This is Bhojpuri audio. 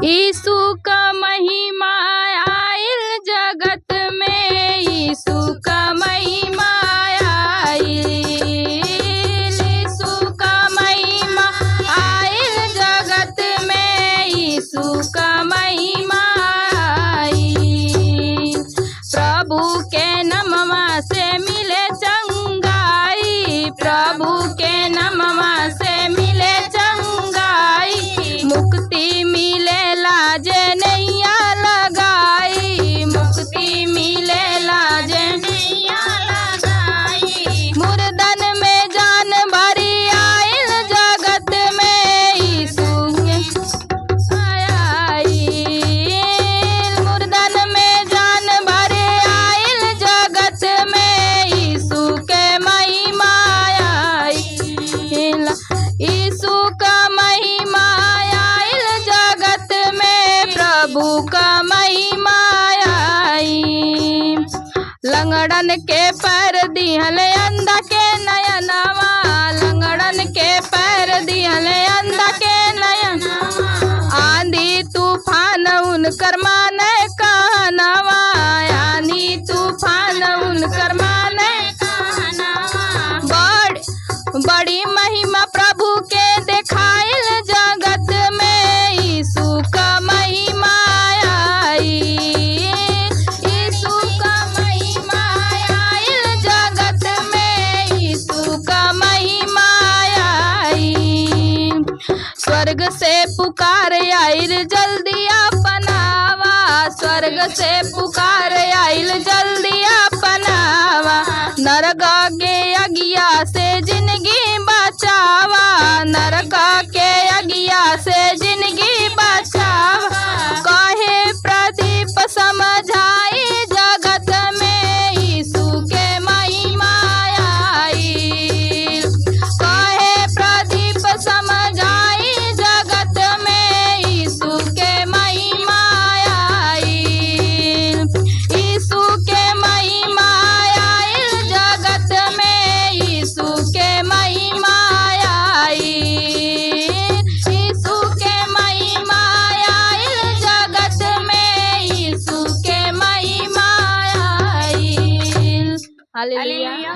यीशु का महिमा आइल जगत में, यीशु का महिमा आइल, यीशु का महिमा आइल जगत में, यीशु का महिमा आइल। प्रभु के नामवा से मिले चंगाई, प्रभु के नामवा से मिले चंगाई, मुक्ति मिलेला जे नैया लगाई, मुक्ति मिलेला जे नैया लगाई। मुर्दन में जान भरी आइल जगत में, यीशु आइल, मुर्दन में जान भरी आइल जगत में, यीशु के महिमा आइल, यीशु का महिमा आइल जगत में, प्रभु का महिमा आइल। लंगड़न के पैर दिहल अंधा के नयनवा, लंगड़न के पैर दिहल अंधा के नयनवा, आंधी तूफान उनकर माने कहनवा, आंधी तूफान उनकर माने कहनवा। बड़ी महिमा प्रभु के देखाइल जगत में, यीशु का महिमा आइल, यीशु का महिमा आइल जगत में, यीशु का महिमा आइल। स्वर्ग से पुकार आइल जल्दी अपनावा, स्वर्ग से पुकार आइल जल्दी अपनावा, नरक के अगिया से जिंदगी बचावा, नरक के अगिया से जिंदगी बचावा। कहे प्रदीप समझाई जगत में, यीशु के महिमा आइल, कहे प्रदीप समझाई जगत में, यीशु के महिमा आइल, यीशु के महिमा आइल जगत में, यीशु के महिमा आइल, यीशु के महिमा आइल जगत में, यीशु के महिमा आइल। हालेलुया।